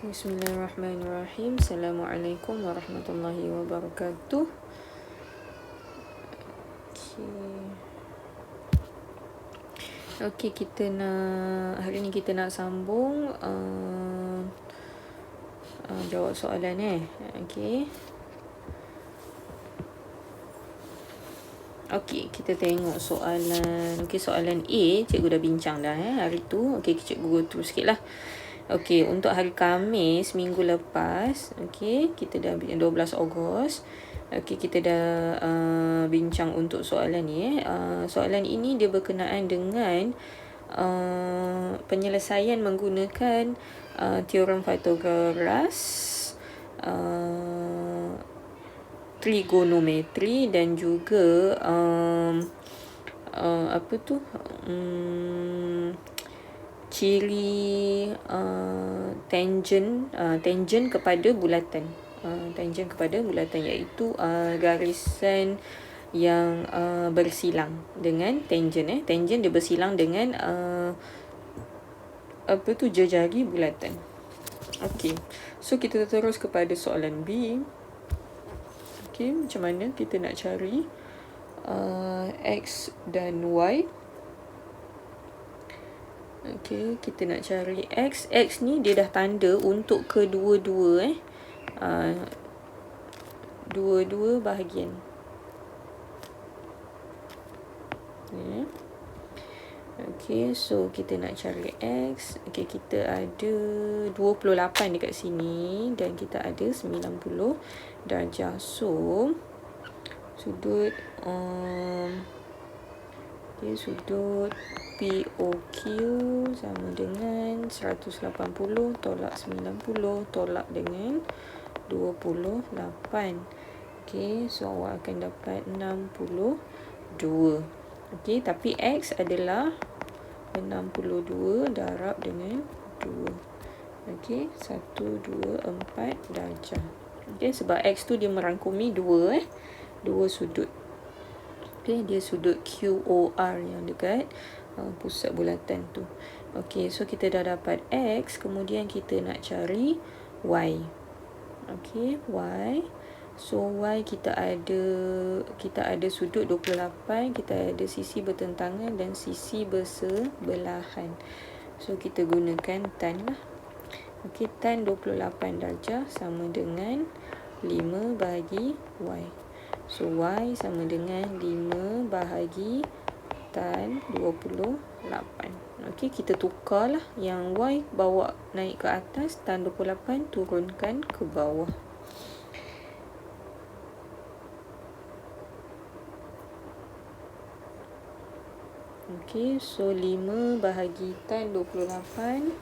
Bismillahirrahmanirrahim. Assalamualaikum warahmatullahi wabarakatuh. Okey, hari ni kita nak sambung jawab soalan Okey, kita tengok soalan. Soalan A cikgu dah bincang dah hari tu. Okey, cikgu go through sikit lah. Okey, untuk hari Khamis minggu lepas, kita dah 12 Ogos. Okey, kita dah bincang untuk soalan ni. Soalan ini dia berkenaan dengan penyelesaian menggunakan teorem Pythagoras, trigonometri dan juga ciri tangent kepada bulatan. Tangent kepada bulatan iaitu garisan yang bersilang dengan tangent. Tangent dia bersilang dengan jejari bulatan. Okey. So kita terus kepada soalan B. Okey, macam mana kita nak cari X dan Y. Okey, kita nak cari X. X ni dia dah tanda untuk kedua-dua dua-dua bahagian. Okey, so kita nak cari X. Okey, kita ada 28 dekat sini dan kita ada 90 darjah. So sudut sudut POQ sama dengan 180 tolak 90 tolak dengan 28. Okey, so awak akan dapat 62. Okey, tapi X adalah 62 darab dengan 2. Okey, 1, 2, 4 darjah. Okey, sebab X tu dia merangkumi dua sudut. Okey, dia sudut QOR yang dekat pusat bulatan tu. Okey, so kita dah dapat X, kemudian kita nak cari Y. Okey, Y. So Y kita ada sudut 28, kita ada sisi bertentangan dan sisi bersebelahan. So kita gunakan tan lah. Okey, tan 28 darjah sama dengan 5 bahagi Y. So Y sama dengan 5 bahagi tan 28. Okey, kita tukarlah. Yang Y bawa naik ke atas, tan 28 turunkan ke bawah. Okey, so 5 bahagi tan 28.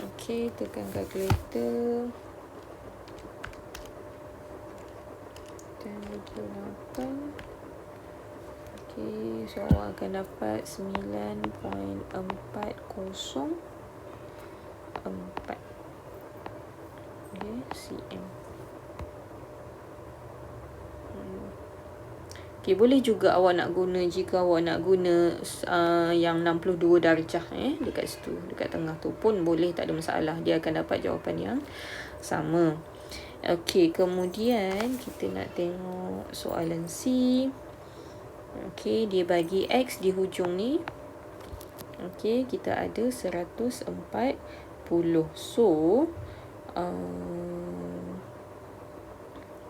Okey, tekan kalkulator. Tan 28. Okey, so awak akan dapat 9.404 cm. Okay, boleh juga awak nak guna, jika awak nak guna yang 62 darjah dekat situ, dekat tengah tu pun boleh, tak ada masalah. Dia akan dapat jawapan yang sama. Okey, kemudian kita nak tengok soalan C. Okey, dia bagi X di hujung ni. Okey, kita ada 140. So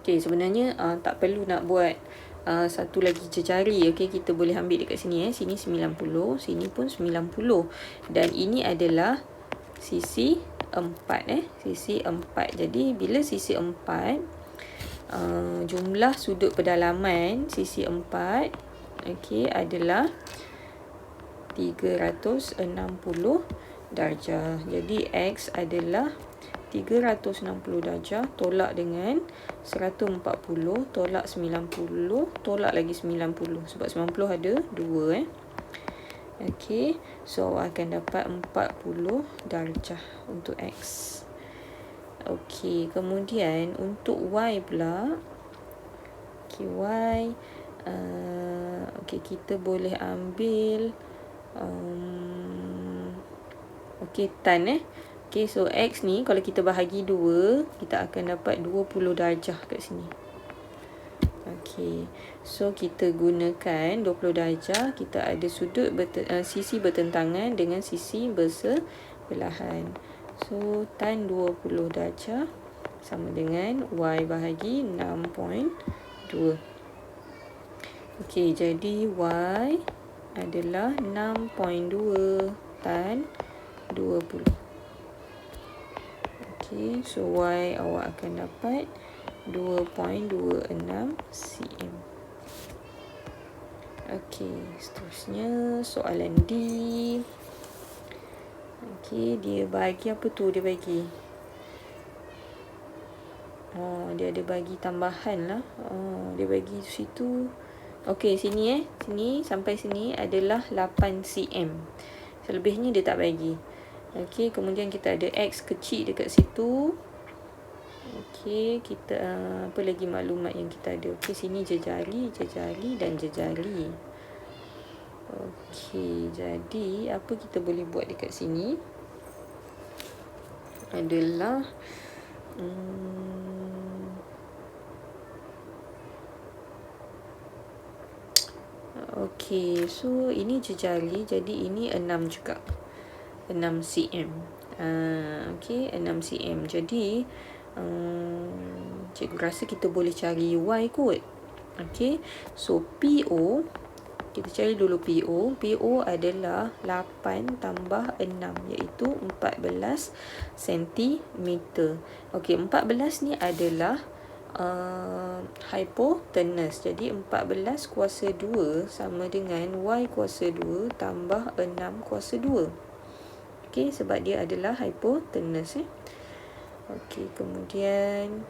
okey, sebenarnya tak perlu nak buat satu lagi jejari. Okey, kita boleh ambil dekat sini sini 90, sini pun 90. Dan ini adalah sisi 4 sisi 4. Jadi bila sisi 4 jumlah sudut pedalaman sisi 4 okey adalah 360 darjah. Jadi X adalah 360 darjah tolak dengan 140 tolak 90 tolak lagi 90, sebab 90 ada 2 Okey, so akan dapat 40 darjah untuk X. Okey, kemudian untuk Y pula. Okey, Y okey, kita boleh ambil Okey, tan Okey, so X ni kalau kita bahagi 2, kita akan dapat 20 darjah kat sini. Okey, so kita gunakan 20 darjah, kita ada sisi bertentangan dengan sisi bersebelahan. So, tan 20 darjah sama dengan Y bahagi 6.2. Okey, jadi Y adalah 6.2 tan 20. Okey, so Y awak akan dapat 2.26 cm. Okey, seterusnya soalan D. Okey, dia bagi apa tu dia bagi? Dia ada bagi tambahan lah. Dia bagi situ. Okey, sini sini sampai sini adalah 8 cm. Selebihnya dia tak bagi. Okey, kemudian kita ada X kecil dekat situ. Okey, kita apa lagi maklumat yang kita ada? Okey, sini jejali dan jejali. Okey, jadi apa kita boleh buat dekat sini adalah okey, so ini jejali, jadi ini 6 juga. 6 cm. Okey, 6 cm. Jadi cikgu rasa kita boleh cari Y kot. Okey, so PO, kita cari dulu PO. PO adalah 8 tambah 6, iaitu 14 cm. Okey, 14 ni adalah hypotenuse. Jadi 14 kuasa 2 sama dengan Y kuasa 2 tambah 6 kuasa 2. Okey, sebab dia adalah hypotenuse. Okey, kemudian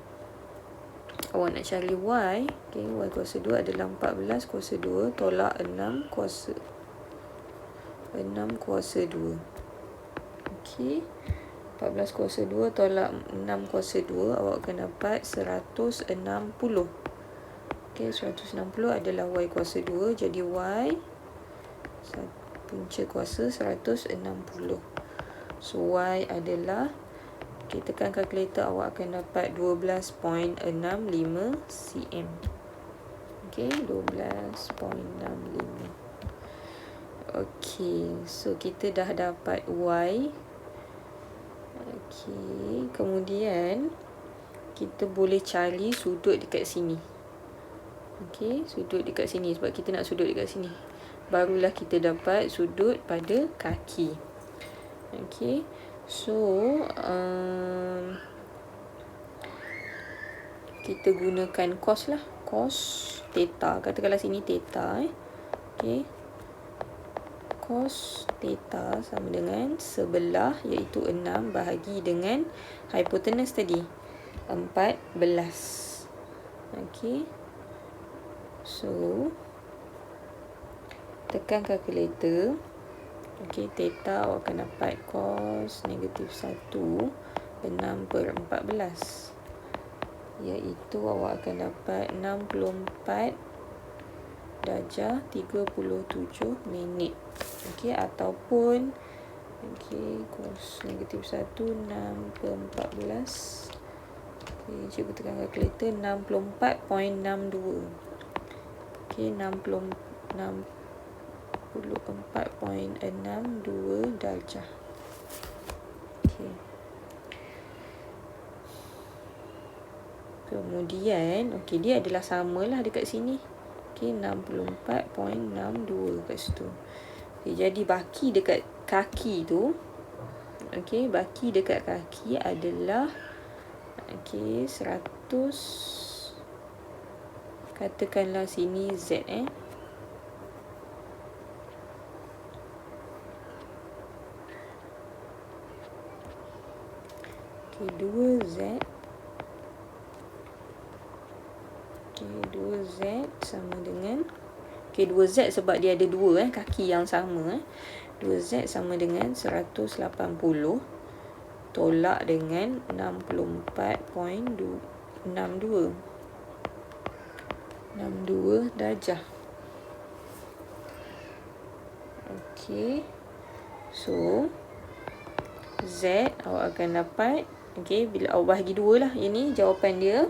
awak nak cari Y. Okey, Y kuasa 2 adalah 14 kuasa 2 tolak 6 kuasa 2. Okey, 14 kuasa 2 tolak 6 kuasa 2, awak akan dapat 160. Okey, 160 adalah Y kuasa 2. Jadi Y punca kuasa 160. So Y adalah, kita tekan kalkulator, awak akan dapat 12.65 cm. Okey, 12.65. Okey, so kita dah dapat Y. Okey, kemudian kita boleh cari sudut dekat sini. Okey, sudut dekat sini sebab kita nak sudut dekat sini. Barulah kita dapat sudut pada kaki. Okey, so kita gunakan cos lah. Cos theta. Katakanlah sini theta. Okey, cos theta sama dengan sebelah, iaitu 6 bahagi dengan hypotenuse tadi 14. Okey, so tekan kalkulator. Okey, theta awak akan dapat cos negatif 1 6/14, iaitu awak akan dapat 64 darjah 37 minit. Okey, ataupun okey, cos negatif 1 6/14. Okey, cikgu tekan kalkulator 64.62. Okey, 64.62 darjah. Okey. Kemudian, okey, dia adalah samalah dekat sini. Okey, 64.62 kat situ. Okay, jadi baki dekat kaki tu, okey, baki dekat kaki adalah okey 100, katakanlah sini Z okey, 2Z. Okey, 2Z sama dengan, okey, 2Z sebab dia ada 2 kaki yang sama. 2Z sama dengan 180 tolak dengan 64.62 darjah. Okey. Okey. So Z awak akan dapat, okey, bila awak bahagi 2 lah. Ini jawapan dia.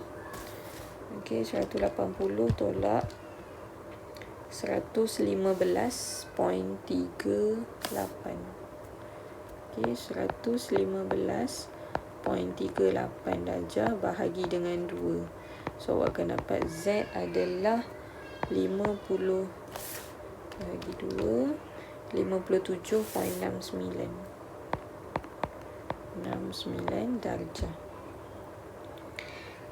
Okey, 180 tolak 115.38. Okey, 115.38 darjah bahagi dengan 2. So awak akan dapat Z adalah 50 bahagi 2, 57.69 darjah.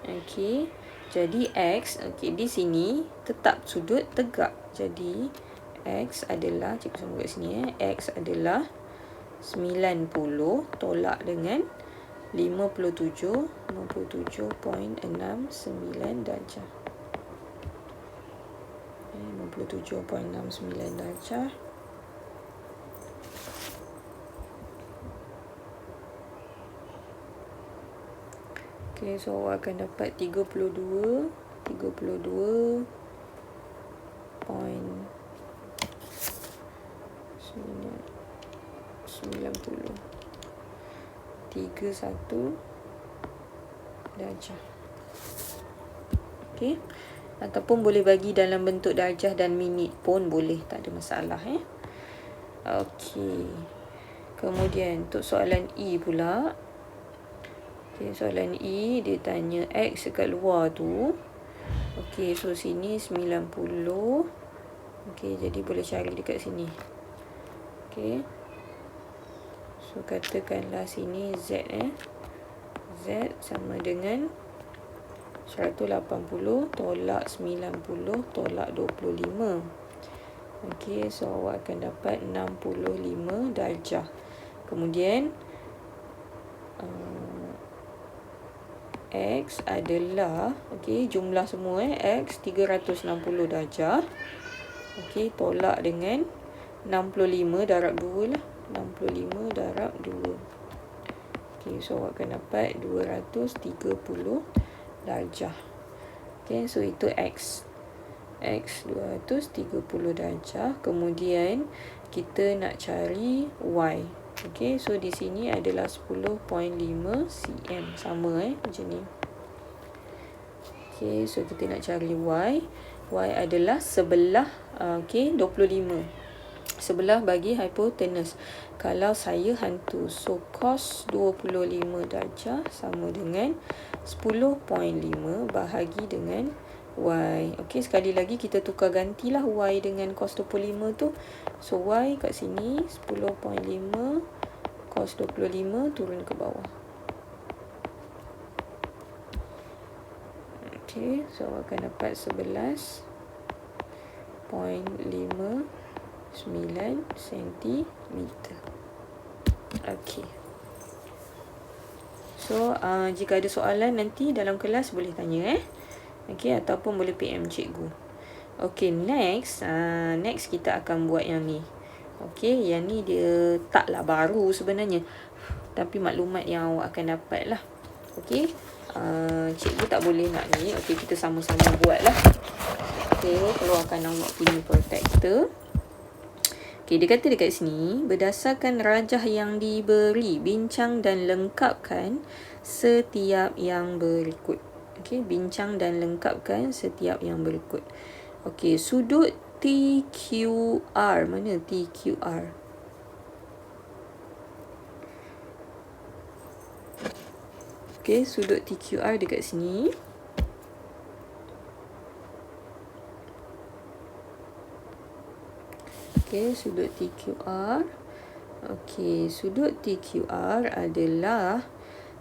Okey, jadi X, okey, di sini tetap sudut tegak. Jadi X adalah, cikgu sama kat sini X adalah 90 tolak dengan 57.69 darjah. 57.69 darjah. Okay, so awak akan dapat 32.90. Darjah. Okay. Ataupun boleh bagi dalam bentuk darjah dan minit pun boleh, tak ada masalah. Okey. Kemudian untuk soalan E pula. Okay, soalan E dia tanya X dekat luar tu. Okey, so sini 90. Okey, jadi boleh cari dekat sini. Okey. So katakanlah sini Z Z sama dengan 180 tolak 90 tolak 25. Okey, so awak akan dapat 65 darjah. Kemudian X adalah, okey, jumlah semua X 360 darjah. Okey, tolak dengan 65 darab 2 lah. 65 darab 2. Okey, so awak akan dapat 230 darjah. Okey, so itu X. X 230 darjah. Kemudian kita nak cari Y. Okey, so di sini adalah 10.5 cm. Sama macam ni. Okey, so kita nak cari Y. Y adalah sebelah, okey, 25. Sebelah bagi hipotenus. Kalau saya hantu, so cos 25 darjah sama dengan 10.5 bahagi dengan Y. Okey, sekali lagi kita tukar gantilah Y dengan cos 25 tu. So Y kat sini 10.5 cos 25 turun ke bawah. Okey, so akan dapat 11.59 cm. Okey. So jika ada soalan nanti dalam kelas boleh tanya Okey, ataupun boleh PM cikgu. Okey, next kita akan buat yang ni. Okey, yang ni dia taklah baru sebenarnya, tapi maklumat yang awak akan dapat lah. Okey, cikgu tak boleh nak ni. Okey, kita sama-sama buat lah. Okey, keluarkan awak punya protector. Okey, dia kata dekat sini, berdasarkan rajah yang diberi, bincang dan lengkapkan setiap yang berikut. Okey, bincang dan lengkapkan setiap yang berikut. Okey, sudut TQR. Mana TQR? Okey, sudut TQR dekat sini. Okey, sudut TQR. Okey, sudut TQR adalah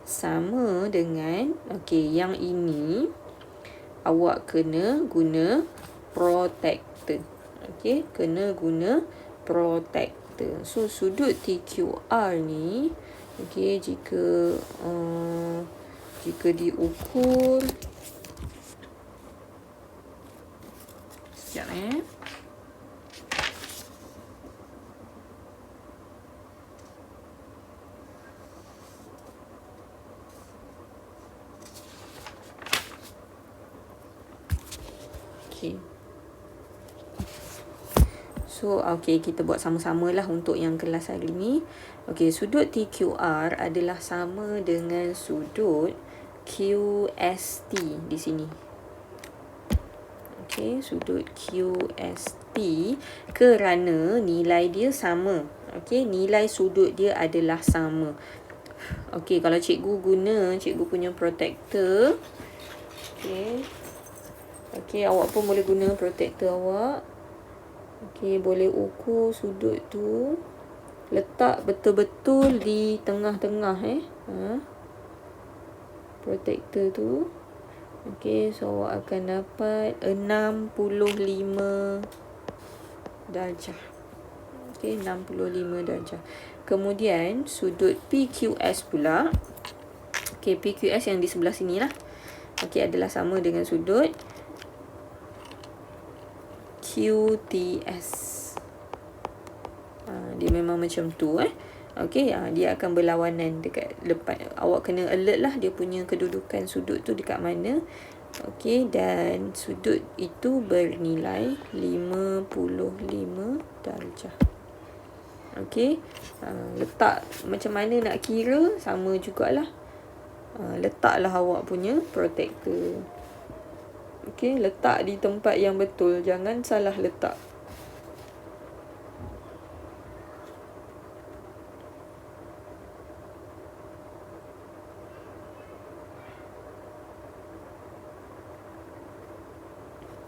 sama dengan, okey, yang ini awak kena guna protector. Okey, kena guna protector. So sudut TQR ni, okey, jika diukur, sekejap So, okay, kita buat sama-sama lah untuk yang kelas hari ni. Okay, sudut TQR adalah sama dengan sudut QST di sini. Okay, sudut QST kerana nilai dia sama. Okay, nilai sudut dia adalah sama. Okay, kalau cikgu guna cikgu punya protektor. Okay. Okay, awak pun boleh guna protektor awak. Okay, boleh ukur sudut tu. Letak betul-betul di tengah-tengah protektor tu. Okay, so awak akan dapat 65 darjah. Okay, 65 darjah. Kemudian sudut PQS pula. Okay, PQS yang di sebelah sini lah. Okay, adalah sama dengan sudut QTS. Dia memang macam tu Okay, dia akan berlawanan dekat depan. Awak kena alert lah dia punya kedudukan sudut tu dekat mana. Okay, dan sudut itu bernilai 55 darjah. Okay, letak macam mana nak kira sama jugalah. Letaklah awak punya protektor. Okay, letak di tempat yang betul. Jangan salah letak.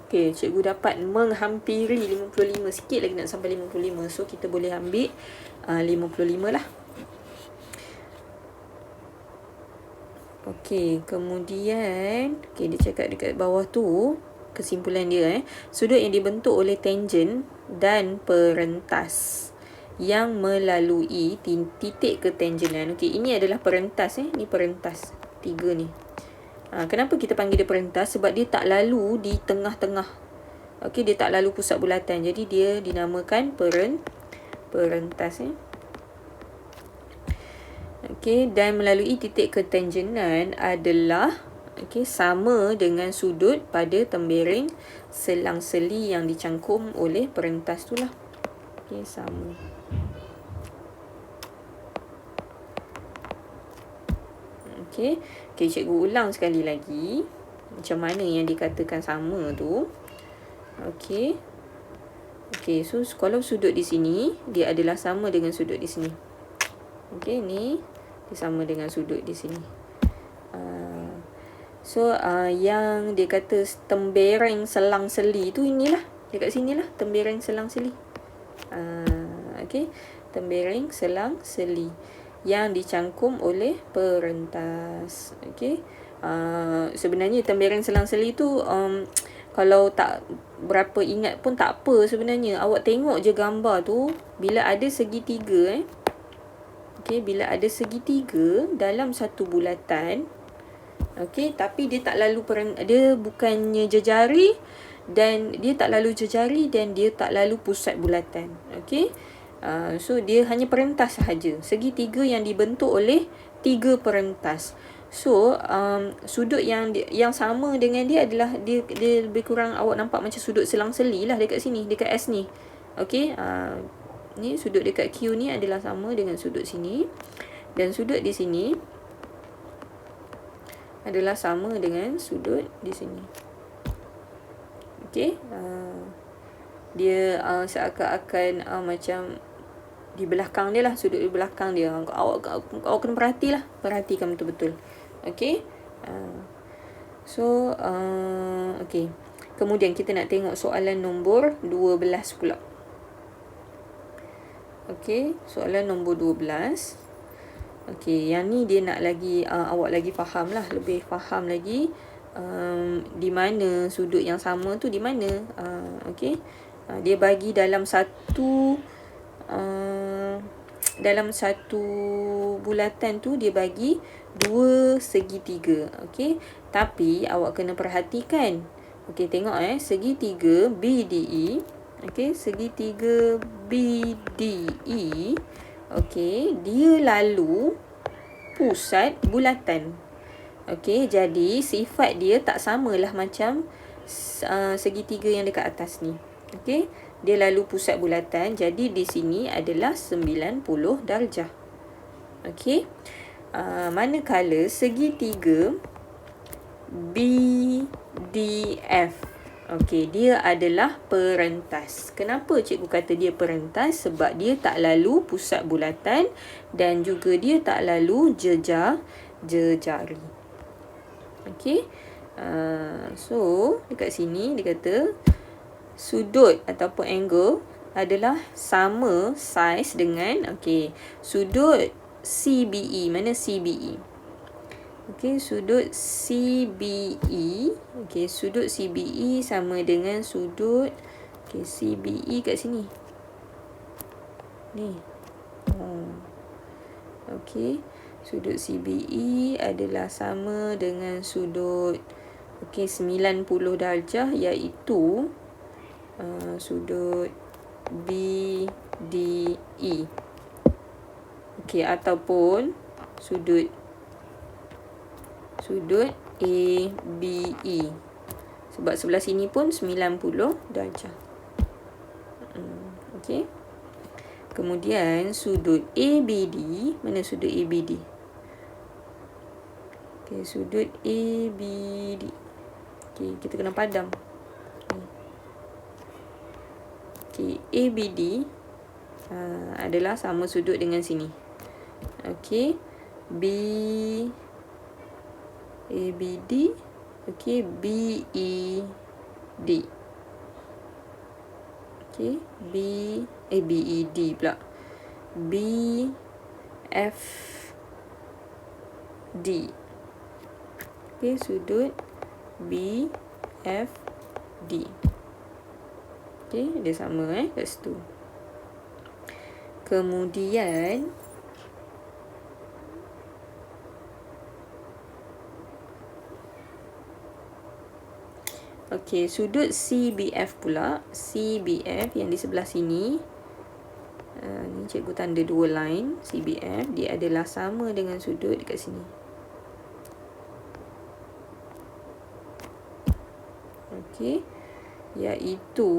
Okay, cikgu dapat menghampiri 55. Sikit lagi nak sampai 55. So, kita boleh ambil 55 lah. Okay, kemudian dia cakap dekat bawah tu kesimpulan dia sudut yang dibentuk oleh tangent dan perentas yang melalui titik ketangenan. Okay, ini adalah perentas Ni perentas 3 ni. Kenapa kita panggil dia perentas? Sebab dia tak lalu di tengah-tengah. Okay, dia tak lalu pusat bulatan. Jadi dia dinamakan perentas Okay, dan melalui titik ketangenan adalah sama dengan sudut pada tembereng selang-seli yang dicangkum oleh perentas tu lah. Okay, sama. Okay, cikgu ulang sekali lagi macam mana yang dikatakan sama tu. Okay, so kalau sudut di sini dia adalah sama dengan sudut di sini. Okay, ni dia sama dengan sudut di sini. So, yang dia kata tembereng selang-seli tu inilah. Dekat sinilah tembereng selang-seli. Okay, tembereng selang-seli yang dicangkum oleh perentas. Okay, sebenarnya tembereng selang-seli tu kalau tak berapa ingat pun tak apa sebenarnya. Awak tengok je gambar tu. Bila ada segitiga Okay, bila ada segitiga dalam satu bulatan. Okay, tapi dia tak lalu dia bukannya jejari dan dia tak lalu jejari dan dia tak lalu pusat bulatan. Okay, so dia hanya perentas sahaja. Segitiga yang dibentuk oleh 3 perentas. So, sudut yang sama dengan dia adalah dia lebih kurang awak nampak macam sudut selang-seli lah dekat sini, dekat S ni. Okay, ni sudut dekat Q ni adalah sama dengan sudut sini. Dan sudut di sini adalah sama dengan sudut di sini. Okay, dia seakan-akan macam di belakang dia lah. Sudut di belakang dia. Awak kena perhatikan betul-betul. Okay, so okay, kemudian kita nak tengok soalan nombor 12 pula. Okay, soalan nombor 12. Okay, yang ni dia nak lagi awak lagi faham lah, lebih faham lagi di mana sudut yang sama tu di mana. Okay, dia bagi dalam satu bulatan tu dia bagi 2 segitiga. Okay, tapi awak kena perhatikan. Okay, tengok segitiga BDE. Okay, segitiga BDE. Okay, dia lalu pusat bulatan. Okay, jadi sifat dia tak samalah macam segitiga yang dekat atas ni. Okay, dia lalu pusat bulatan. Jadi di sini adalah 90 darjah. Okey. Manakala segitiga BDF, okey, dia adalah perentas. Kenapa cikgu kata dia perentas? Sebab dia tak lalu pusat bulatan dan juga dia tak lalu jejari. Okey. So dekat sini dia kata sudut ataupun angle adalah sama saiz dengan sudut CBE. Mana CBE? Sudut CBE. Sudut CBE sama dengan sudut CBE kat sini. Ni. Sudut CBE adalah sama dengan sudut 90 darjah, iaitu sudut BDE. Ataupun sudut ABE. Sebab sebelah sini pun 90 darjah. Kemudian sudut ABD. Mana sudut ABD? Sudut ABD. Kita kena padam. ABD adalah sama sudut dengan sini. ABD. BED. BED pula. BFD. Sudut BFD. Dia sama kat situ. Kemudian sudut CBF pula. CBF yang di sebelah sini. Ni cikgu tanda 2 line. CBF dia adalah sama dengan sudut dekat sini. Iaitu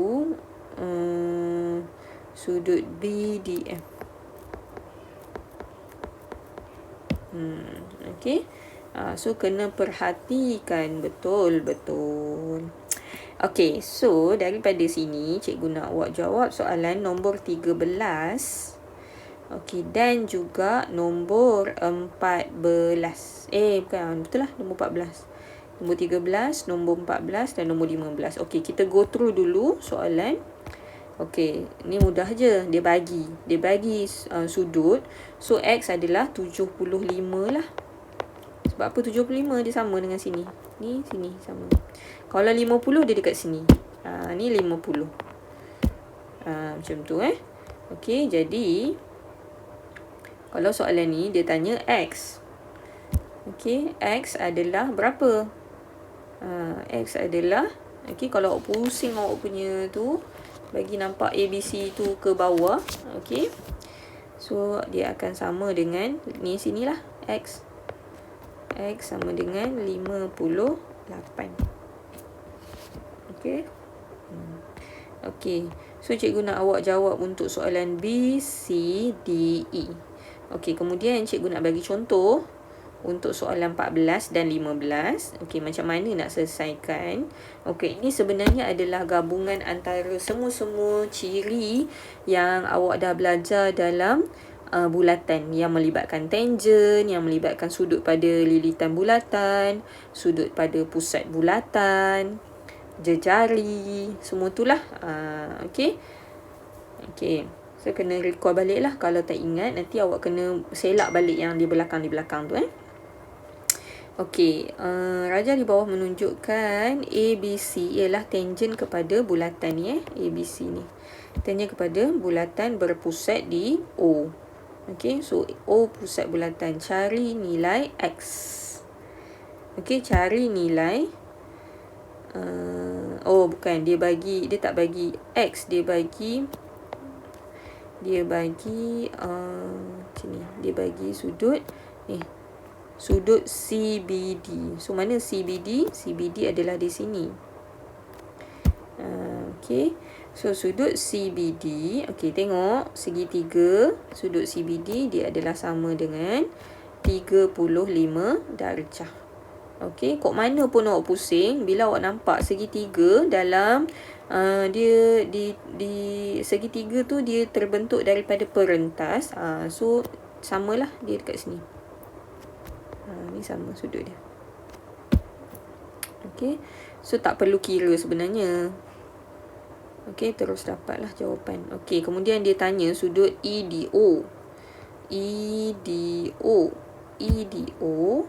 sudut BDF. So kena perhatikan betul-betul. So daripada sini cikgu nak awak jawab soalan nombor 13. Dan juga nombor 14. Betul lah, nombor 14. Nombor 13, nombor 14 dan nombor 15. Kita go through dulu soalan. Ni mudah je. Dia bagi sudut. So X adalah 75 lah. Sebab apa 75? Dia sama dengan sini. Ni sini sama. Kalau 50 dia dekat sini. Ni 50. Macam tu jadi kalau soalan ni dia tanya X. X adalah berapa? X adalah kalau awak pusing awak punya tu, bagi nampak ABC tu ke bawah. So dia akan sama dengan ni sinilah X. X sama dengan 58. So cikgu nak awak jawab untuk soalan B, C, D, E. Kemudian cikgu nak bagi contoh untuk soalan 14 dan 15. Macam mana nak selesaikan? Ini sebenarnya adalah gabungan antara semua-semua ciri yang awak dah belajar dalam bulatan, yang melibatkan tangen, yang melibatkan sudut pada lilitan bulatan, sudut pada pusat bulatan, jejari, semua itulah. So kena recall balik lah. Kalau tak ingat, nanti awak kena selak balik yang di belakang tu. Raja di bawah menunjukkan ABC ialah tangen kepada bulatan ni. ABC ni tangen kepada bulatan berpusat di O. So O pusat bulatan. Cari nilai X. Cari nilai bukan, dia tak bagi X, dia bagi sini, dia bagi sudut ni, sudut CBD. So mana CBD? CBD adalah di sini. Okey. So sudut CBD, okey, tengok segitiga sudut CBD dia adalah sama dengan 35 darjah. Okey, kok mana pun awak pusing, bila awak nampak segitiga dalam dia di segitiga tu dia terbentuk daripada perentas. So samalah dia dekat sini. Ni sama sudut dia. Okey. So tak perlu kira sebenarnya. Okey, terus dapatlah jawapan. Okey, kemudian dia tanya sudut EDO. EDO. EDO.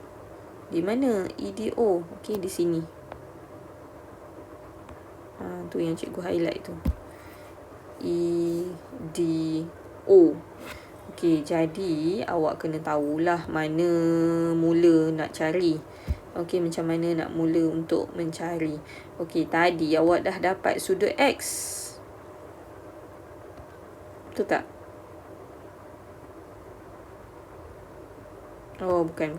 Di mana EDO? Okey, di sini. Tu yang cikgu highlight tu. EDO. Okey, jadi awak kena tahulah mana mula nak cari. Okey, macam mana nak mula untuk mencari. Okey, tadi awak dah dapat sudut X. Betul tak? Oh, bukan.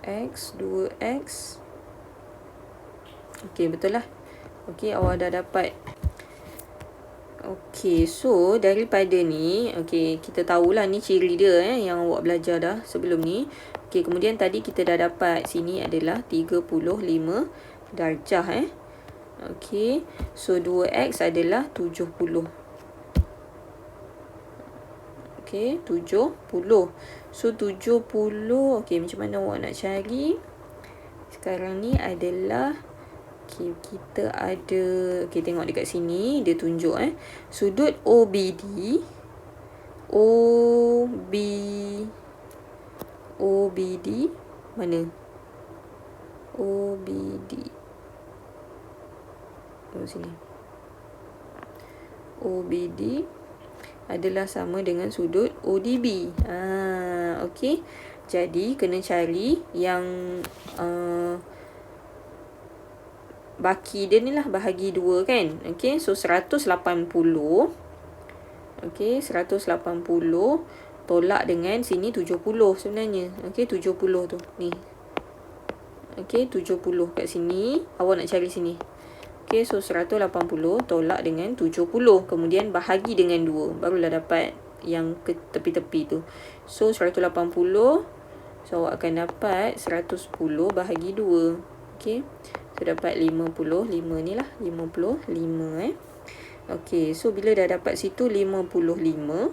X, 2X. Okey, betul lah. Okey, awak dah dapat. Okey, so daripada ni, okey, kita tahulah ni ciri dia yang awak belajar dah sebelum ni. Okey, kemudian tadi kita dah dapat sini adalah 35 darjah Okey, so 2X adalah 70. Okey, 70. So 70, okey, macam mana awak nak cari? Sekarang ni adalah kita ada, tengok dekat sini dia tunjuk sudut OBD mana? OBD sini. OBD adalah sama dengan sudut ODB. Okey. Jadi kena cari yang baki dia ni lah, bahagi 2 kan. Okey, so 180. Okey, 180 tolak dengan sini 70 sebenarnya. Okey, 70 tu. Ni. Okey, 70 kat sini. Awak nak cari sini. Okey, so 180 tolak dengan 70. Kemudian bahagi dengan 2. Barulah dapat yang ke tepi-tepi tu. So 180. So awak akan dapat 110 bahagi 2. Okey. So dapat 55 ni lah. 55 Okey, so bila dah dapat situ 55.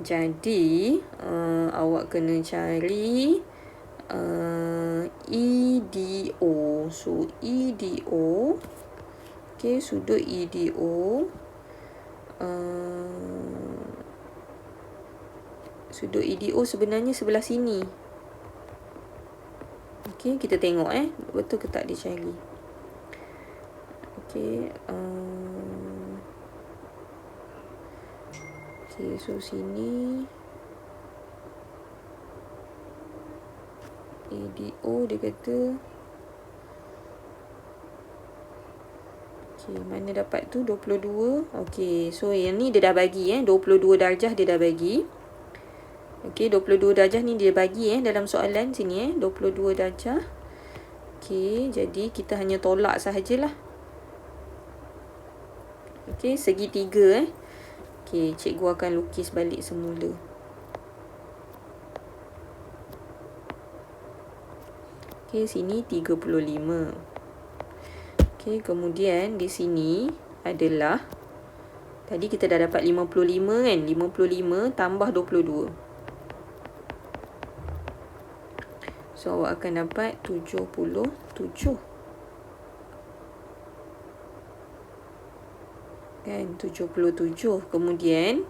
Jadi awak kena cari EDO. So EDO. Okey, sudut EDO. Sudut EDO sebenarnya sebelah sini. Okey, kita tengok betul ke tak dia cari. Okey, okey, so sini EDO dia kata. Okey, mana dapat tu 22. Okey, so yang ni dia dah bagi 22 darjah dia dah bagi. Okey, 22 darjah ni dia bagi dalam soalan sini 22 darjah. Okey, jadi kita hanya tolak sahajalah. Okey, segitiga Okey, cikgu akan lukis balik semula. Okey, sini 35. Okey, kemudian di sini adalah tadi kita dah dapat 55 kan? 55 tambah 22. So awak akan dapat 77. Kan, 77. Kemudian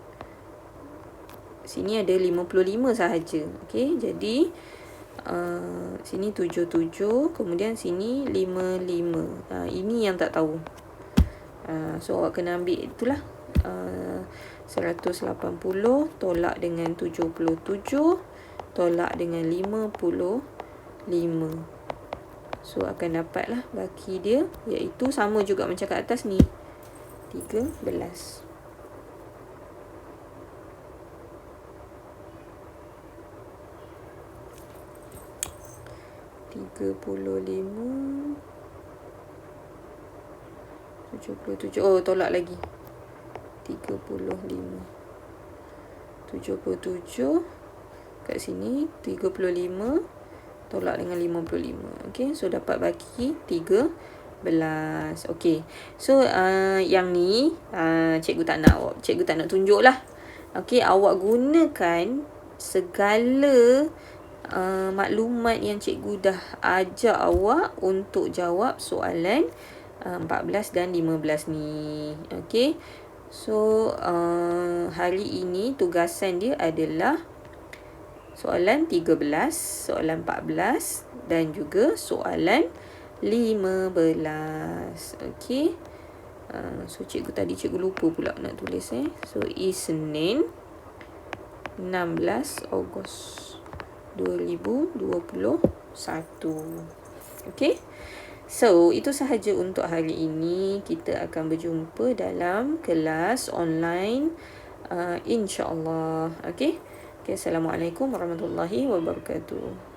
sini ada 55 sahaja. Okey, jadi sini 77, kemudian sini 55. Ini yang tak tahu. So awak kena ambil itulah 180 tolak dengan 77 tolak dengan 55. So akan dapatlah baki dia, iaitu sama juga macam kat atas ni, 13. 35, 77. Oh, tolak lagi. 35, 77 kat sini, 35 tolak dengan 55. Okey, so dapat baki 13. Okey. So yang ni cikgu tak nak tunjuk lah. Okey, awak gunakan segala maklumat yang cikgu dah ajar awak untuk jawab soalan 14 dan 15 ni. Okey. So hari ini tugasan dia adalah soalan 13, soalan 14 dan juga soalan 15. Okey. So cikgu lupa pula nak tulis So Isnin 16 Ogos 2021. Okey. So, itu sahaja untuk hari ini. Kita akan berjumpa dalam kelas online insya-Allah. Okey. Assalamualaikum warahmatullahi wabarakatuh.